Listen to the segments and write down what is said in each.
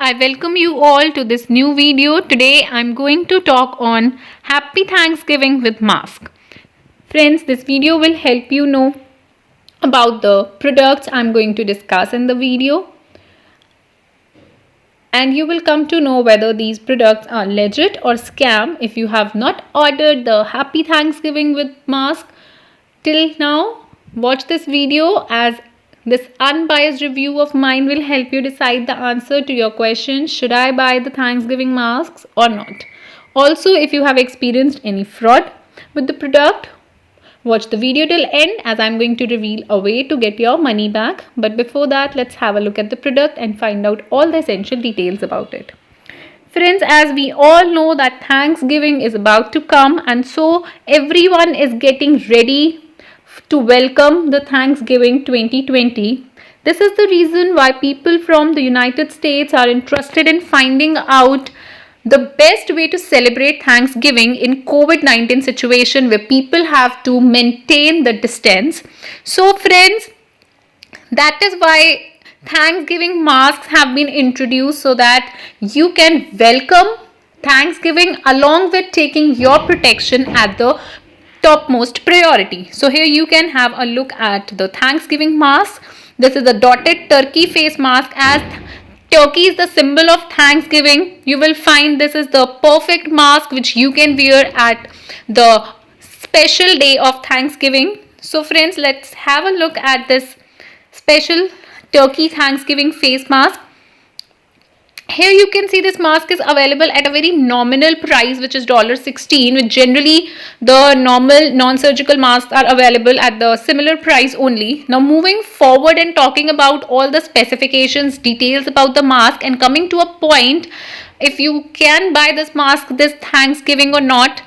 I welcome you all to this new video. Today I'm going to talk on Happy Thanksgiving with mask. Friends, this video will help you know about the products I'm going to discuss in the video, and you will come to know whether these products are legit or scam if you have not ordered the Happy Thanksgiving with mask till now. Watch this video, as this unbiased review of mine will help you decide the answer to your question: should I buy the Thanksgiving masks or not? Also, if you have experienced any fraud with the product, watch the video till end, as I'm going to reveal a way to get your money back. But before that, let's have a look at the product and find out all the essential details about it. Friends, as we all know that Thanksgiving is about to come, and so everyone is getting ready to welcome the Thanksgiving 2020. This is the reason why people from the United States are interested in finding out the best way to celebrate Thanksgiving in COVID-19 situation where people have to maintain the distance. So friends, that is why Thanksgiving masks have been introduced, so that you can welcome Thanksgiving along with taking your protection at the topmost priority. So here you can have a look at the Thanksgiving mask. This is a dotted turkey face mask. As turkey is the symbol of Thanksgiving, you will find this is the perfect mask which you can wear at the special day of Thanksgiving. So friends, let's have a look at this special turkey Thanksgiving face mask. Here you can see this mask is available at a very nominal price, which is $16, which generally the normal non-surgical masks are available at the similar price only. Now moving forward and talking about all the specifications, details about the mask, and coming to a point if you can buy this mask this Thanksgiving or not,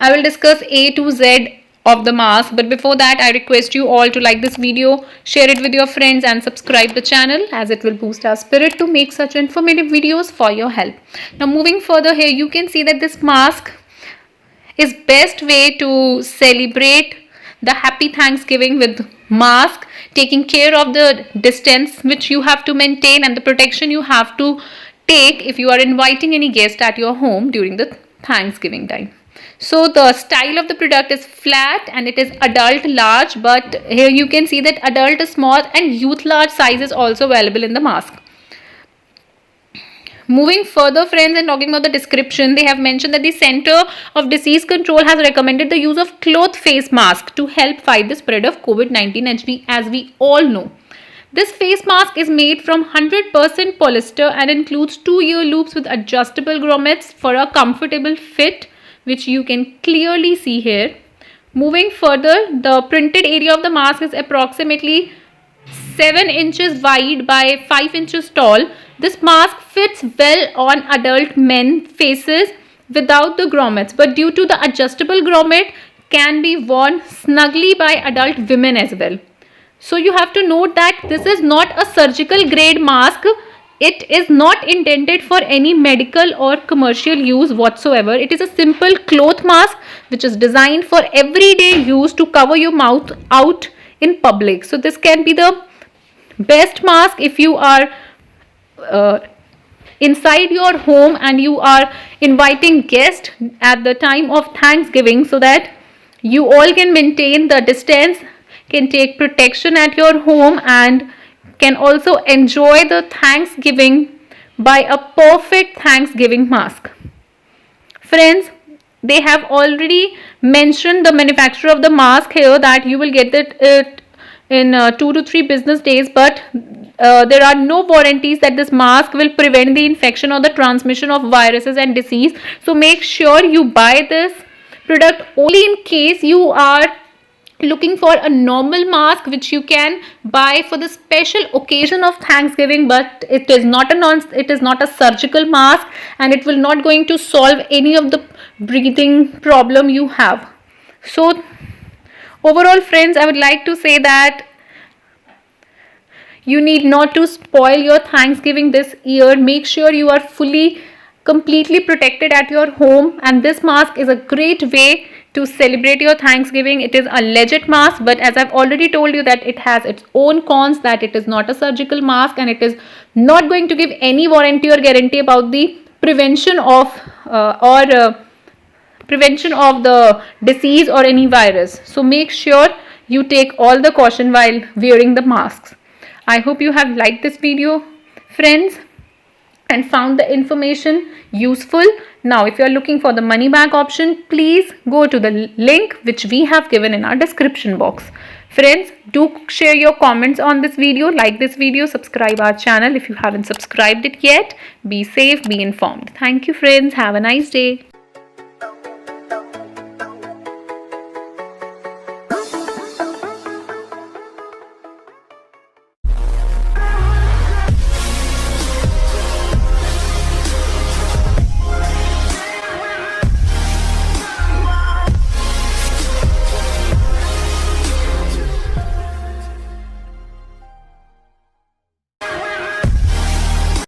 I will discuss A to Z of the mask. But before that, I request you all to like this video, share it with your friends, and subscribe the channel, as it will boost our spirit to make such informative videos for your help. Now moving further, here you can see that this mask is best way to celebrate the Happy Thanksgiving with mask, taking care of the distance which you have to maintain and the protection you have to take if you are inviting any guest at your home during the Thanksgiving time. So the style of the product is flat and it is adult large, but here you can see that adult small and youth large size is also available in the mask. Moving further, friends, and talking about the description, they have mentioned that the Center of Disease Control has recommended the use of cloth face mask to help fight the spread of COVID-19, as we all know. This face mask is made from 100% polyester and includes 2 ear loops with adjustable grommets for a comfortable fit, which you can clearly see here. Moving further, the printed area of the mask is approximately 7 inches wide by 5 inches tall. This mask fits well on adult men faces without the grommets, but due to the adjustable grommet, can be worn snugly by adult women as well. So you have to note that this is not a surgical grade mask. It is not intended for any medical or commercial use whatsoever. It is a simple cloth mask which is designed for everyday use to cover your mouth out in public. So this can be the best mask if you are inside your home and you are inviting guests at the time of Thanksgiving, so that you all can maintain the distance, can take protection at your home, and can also enjoy the Thanksgiving by a perfect Thanksgiving mask. Friends, they have already mentioned, the manufacturer of the mask here, that you will get it in 2 to 3 business days, but there are no warranties that this mask will prevent the infection or the transmission of viruses and disease. So make sure you buy this product only in case you are looking for a normal mask which you can buy for the special occasion of Thanksgiving, but it is not a surgical mask, and it will not going to solve any of the breathing problem you have. So overall, friends, I would like to say that you need not to spoil your Thanksgiving this year. Make sure you are completely protected at your home, and this mask is a great way to celebrate your Thanksgiving. It is a legit mask, but as I've already told you that it has its own cons, that it is not a surgical mask and it is not going to give any warranty or guarantee about the prevention of prevention of the disease or any virus. So make sure you take all the caution while wearing the masks. I hope you have liked this video, friends, and found the information useful. Now, if you are looking for the money back option, please go to the link which we have given in our description box. Friends, do share your comments on this video, like this video, subscribe our channel if you haven't subscribed it yet. Be safe, be informed. Thank you, friends. Have a nice day.